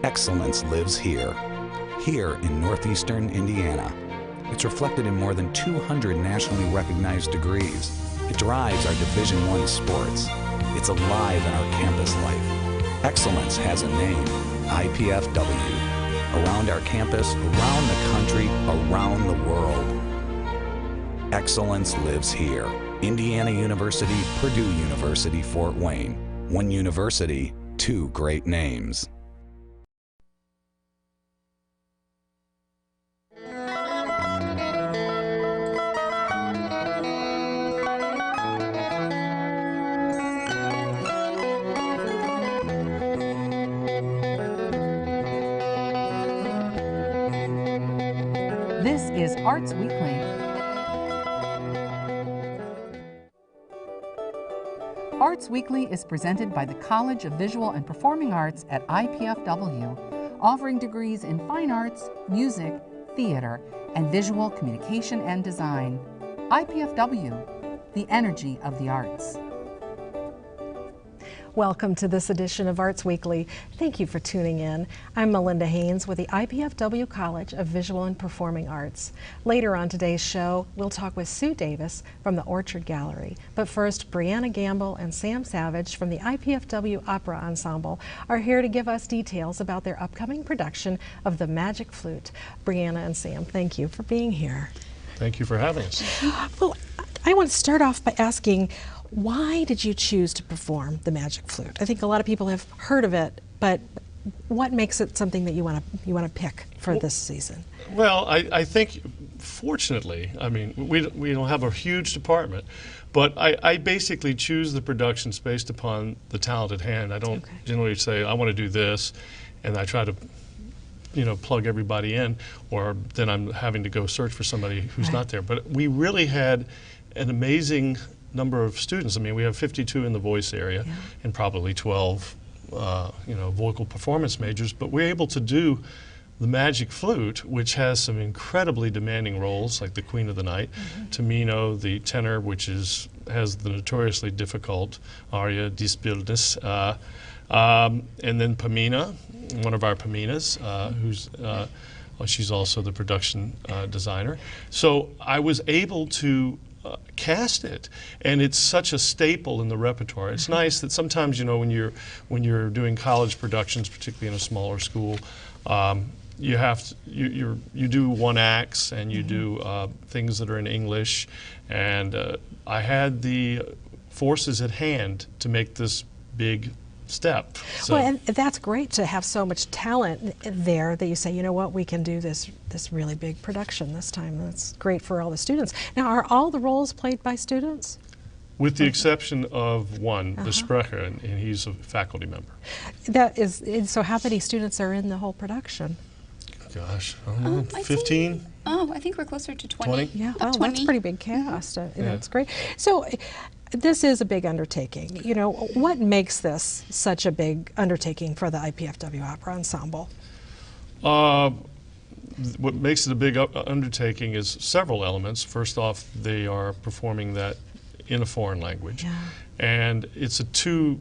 Excellence lives here in northeastern Indiana. It's reflected in more than 200 nationally recognized degrees. It drives our Division I sports. It's alive in our campus life. Excellence has a name, IPFW. Around our campus, around the country, around the world. Excellence lives here. Indiana University, Purdue University, Fort Wayne. One university, two great names. This is Arts Weekly. Arts Weekly is presented by the College of Visual and Performing Arts at IPFW, offering degrees in fine arts, music, theater, and visual communication and design. IPFW, the energy of the arts. Welcome to this edition of Arts Weekly. Thank you for tuning in. I'm Melinda Haines with the IPFW College of Visual and Performing Arts. Later on today's show, we'll talk with Sue Davis from the Orchard Gallery. But first, Brianna Gamble and Sam Savage from the IPFW Opera Ensemble are here to give us details about their upcoming production of the Magic Flute. Brianna and Sam, thank you for being here. Thank you for having us. Well, I want to start off by asking, why did you choose to perform the Magic Flute? I think a lot of people have heard of it, but what makes it something that you want to pick for this season? Well, I think, fortunately, I mean, we don't have a huge department, but I basically choose the productions based upon the talent at hand. I don't generally say, I want to do this, and I try to plug everybody in, or then I'm having to go search for somebody who's not there. But we really had an amazing number of students. I mean, we have 52 in the voice area and probably 12, vocal performance majors, but we're able to do the Magic Flute, which has some incredibly demanding roles, like the Queen of the Night, Tamino, the tenor, which has the notoriously difficult aria Dies Bildnis, and then Pamina, one of our Paminas, who's she's also the production designer. So I was able to cast it, and it's such a staple in the repertoire. It's nice that sometimes, when you're doing college productions, particularly in a smaller school, you have to, you do one acts and you do things that are in English, and I had the forces at hand to make this big step. So. Well, and that's great to have so much talent there that you say, you know what, we can do this really big production this time. That's great for all the students. Now, are all the roles played by students? With the exception of one, the Sprecher, and he's a faculty member. That is, so how many students are in the whole production? Gosh, I don't know, 15? I think we're closer to 20. Yeah, well, that's a pretty big cast. That's great. So, this is a big undertaking. What makes this such a big undertaking for the IPFW Opera Ensemble? What makes it a big undertaking is several elements. First off, they are performing that in a foreign language, and it's two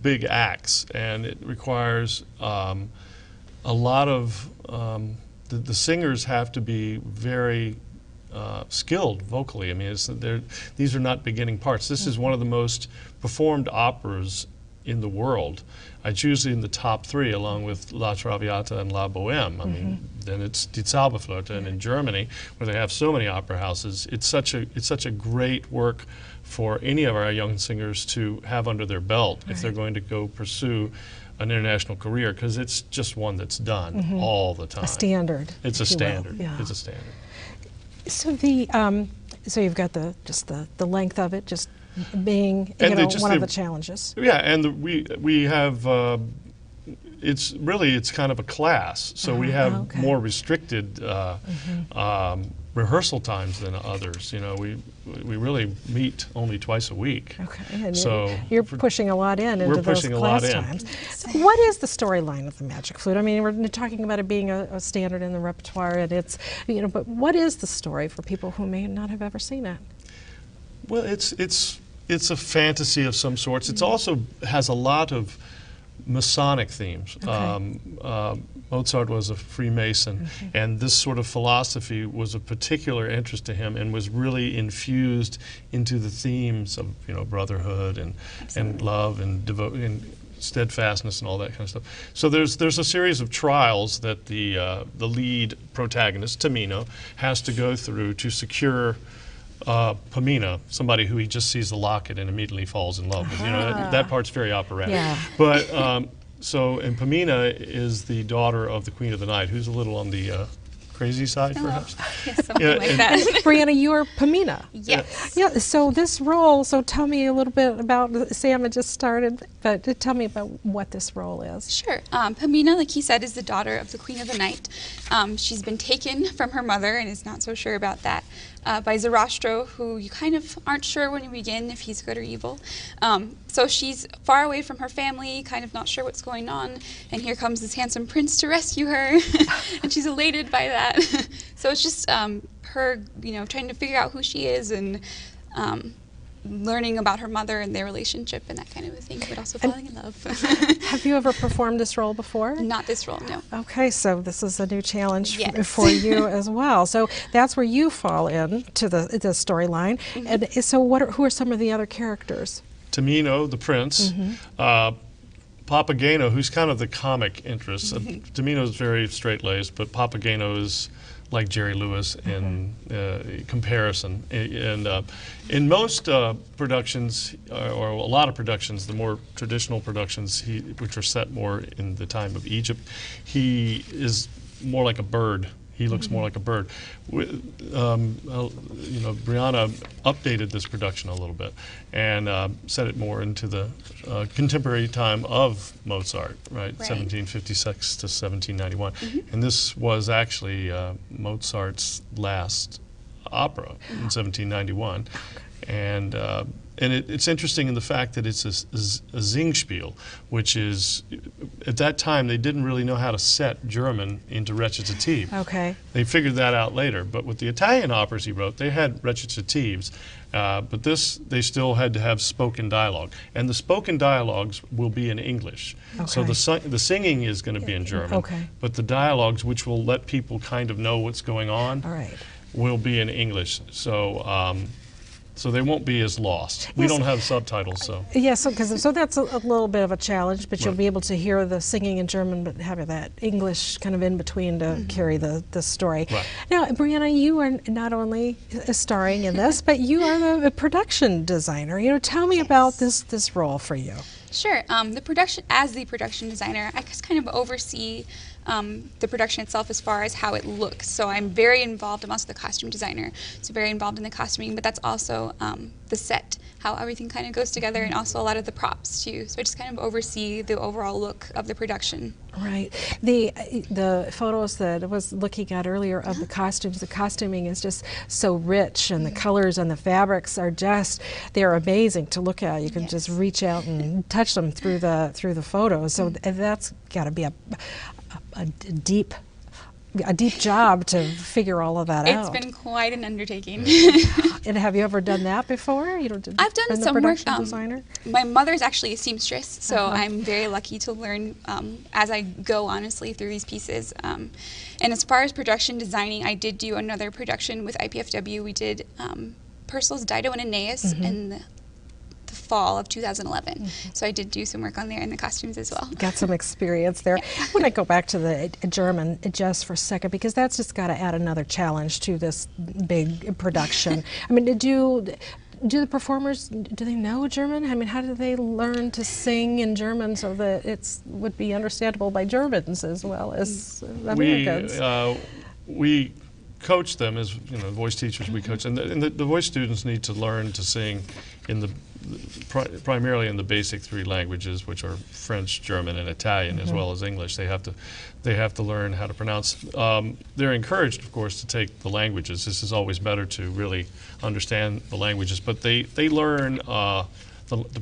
big acts, and it requires a lot of the singers have to be very skilled vocally. I mean, these are not beginning parts. This is one of the most performed operas in the world. It's usually in the top 3, along with La Traviata and La Bohème. I mean, then it's Die Zauberflöte, and in Germany, where they have so many opera houses, it's such a great work for any of our young singers to have under their belt if they're going to go pursue an international career, because it's just one that's done all the time. A standard. It's a standard. It's a standard. So so you've got the length of it, just being one of the challenges. Yeah, and we have it's kind of a class, so we have more restricted rehearsal times than others. We really meet only twice a week. Okay, and so you're pushing a lot into those class times. So what is the storyline of the Magic Flute? I mean, we're talking about it being a standard in the repertoire, and it's but what is the story for people who may not have ever seen it? Well, it's a fantasy of some sorts. It also has a lot of Masonic themes. Okay. Mozart was a Freemason, and this sort of philosophy was of particular interest to him and was really infused into the themes of, you know, brotherhood and love and and steadfastness and all that kind of stuff. So there's a series of trials that the lead protagonist, Tamino, has to go through to secure Pamina, somebody who he just sees the locket and immediately falls in love with. You know, that part's very operatic. Yeah. But and Pamina is the daughter of the Queen of the Night, who's a little on the crazy side, perhaps. Yes, something like that. Brianna, you are Pamina. Yes. Yeah, so this role, so tell me a little bit about, Sam had just started, but tell me about what this role is. Sure. Pamina, like he said, is the daughter of the Queen of the Night. She's been taken from her mother and is not so sure about that by Zarastro, who you kind of aren't sure when you begin if he's good or evil. So she's far away from her family, kind of not sure what's going on, and here comes this handsome prince to rescue her, and she's elated by that. So it's just her, you know, trying to figure out who she is and learning about her mother and their relationship and that kind of a thing, but also falling in love. Have you ever performed this role before? Not this role, no. Okay, so this is a new challenge Yes. for you as well. So that's where you fall in to the storyline. And so who are some of the other characters? Tamino, the prince, Papageno, who's kind of the comic interest. Tamino's very straight-laced, but Papageno is like Jerry Lewis in comparison. And in most productions, or a lot of productions, the more traditional productions, which are set more in the time of Egypt, he is more like a bird. He looks more like a bird. You know, Brianna updated this production a little bit and set it more into the contemporary time of Mozart, right? 1756 to 1791. And this was actually Mozart's last opera in 1791. And it's interesting in the fact that it's a Singspiel, which is, at that time, they didn't really know how to set German into recitative. Okay. They figured that out later. But with the Italian operas he wrote, they had recitatives. But this, they still had to have spoken dialogue. And the spoken dialogues will be in English. Okay. So the singing is going to be in German. Okay. But the dialogues, which will let people kind of know what's going on, All right. will be in English. So they won't be as lost. We don't have subtitles, so. Yeah, so that's a little bit of a challenge, but you'll be able to hear the singing in German, but having that English kind of in between to carry the story. Right. Now, Brianna, you are not only starring in this, but you are the production designer. You know, tell me about this role for you. Sure. As the production designer, I just kind of oversee the production itself as far as how it looks. So I'm very involved. I'm also the costume designer, so very involved in the costuming, but that's also the set, how everything kind of goes together, and also a lot of the props too. So I just kind of oversee the overall look of the production. Right. The photos that I was looking at earlier of the costumes, the costuming is just so rich, and the colors and the fabrics are they're amazing to look at. You can just reach out and touch them through the photos. So that's got to be a deep job to figure all of that out. It's been quite an undertaking. And have you ever done that before? I've done some work. Production designer? My mother's actually a seamstress, so I'm very lucky to learn as I go, honestly, through these pieces. And as far as production designing, I did do another production with IPFW. We did Purcell's Dido and Aeneas in the fall of 2011. So I did do some work on there in the costumes as well. Got some experience there. I want to go back to the German just for a second, because that's just got to add another challenge to this big production. I mean, do the performers, do they know German? I mean, how do they learn to sing in German so that it would be understandable by Germans as well as Americans? We coach them as voice teachers. We coach, and the voice students need to learn to sing primarily in the basic three languages, which are French, German, and Italian, as well as English. They have to learn how to pronounce. They're encouraged, of course, to take the languages. This is always better to really understand the languages, but they learn to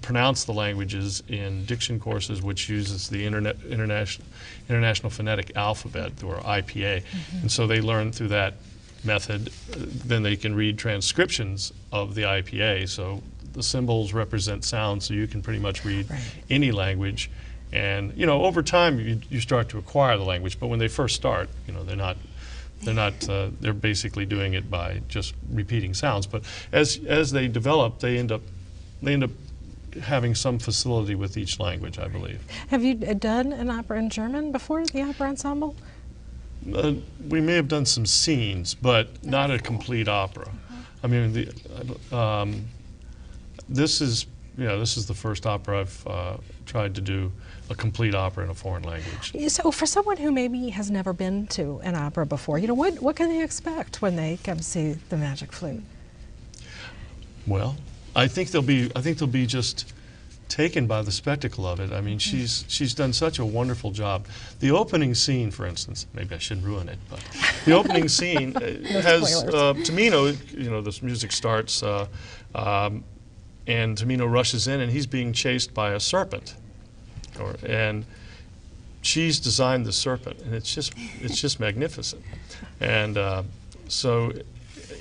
pronounce the languages in diction courses, which uses the International Phonetic Alphabet, or IPA, and so they learn through that method. Then they can read transcriptions of the IPA, so the symbols represent sounds, so you can pretty much read any language And over time you start to acquire the language, but when they first start, they're basically doing it by just repeating sounds. But as they develop, they end up having some facility with each language, I believe. Have you done an opera in German before, the opera ensemble? We may have done some scenes, but not a complete opera. I mean, this is the first opera I've tried to do a complete opera in a foreign language. So for someone who maybe has never been to an opera before, what can they expect when they come see the Magic Flute? Well, I think they'll be just taken by the spectacle of it. I mean, she's done such a wonderful job. The opening scene, for instance, maybe I shouldn't ruin it, but the opening scene has Tamino. This music starts, and Tamino rushes in, and he's being chased by a serpent, and she's designed the serpent, and it's just magnificent, and so.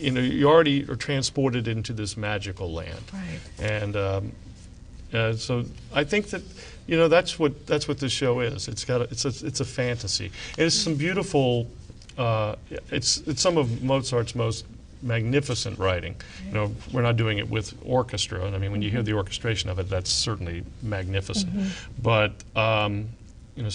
You already are transported into this magical land, right. And so I think that that's what this show is. It's a fantasy. And it's some beautiful. It's some of Mozart's most magnificent writing. We're not doing it with orchestra, and I mean when you hear the orchestration of it, that's certainly magnificent. But so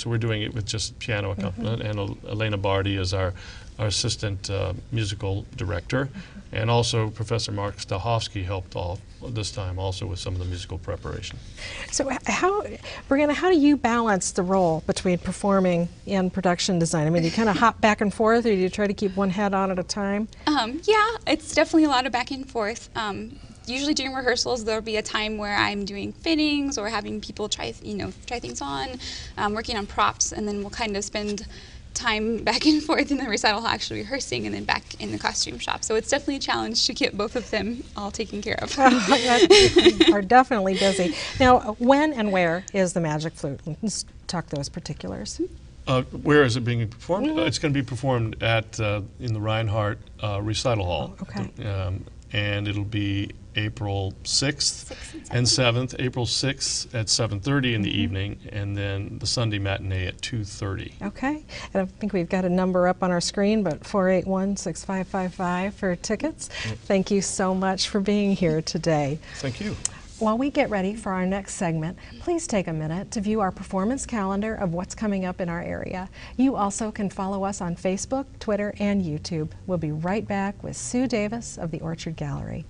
we're doing it with just piano accompaniment, and Elena Bardi is our assistant musical director, and also Professor Mark Stahovsky helped this time also with some of the musical preparation. So Brianna, how do you balance the role between performing and production design? I mean, do you kind of hop back and forth, or do you try to keep one head on at a time? Yeah, it's definitely a lot of back and forth. Usually during rehearsals, there'll be a time where I'm doing fittings or having people try things on, working on props, and then we'll kind of spend time back and forth in the recital hall actually rehearsing, and then back in the costume shop. So it's definitely a challenge to get both of them all taken care of. You are definitely busy. Now, when and where is the Magic Flute? Let's talk those particulars. Where is it being performed? It's going to be performed at in the Reinhardt Recital Hall. Okay. And it'll be April 6th and 7th. April 6th at 7:30 in the evening, and then the Sunday matinee at 2:30. Okay. And I think we've got a number up on our screen, but 481-6555 for tickets. Thank you so much for being here today. Thank you. While we get ready for our next segment, please take a minute to view our performance calendar of what's coming up in our area. You also can follow us on Facebook, Twitter, and YouTube. We'll be right back with Sue Davis of the Orchard Gallery.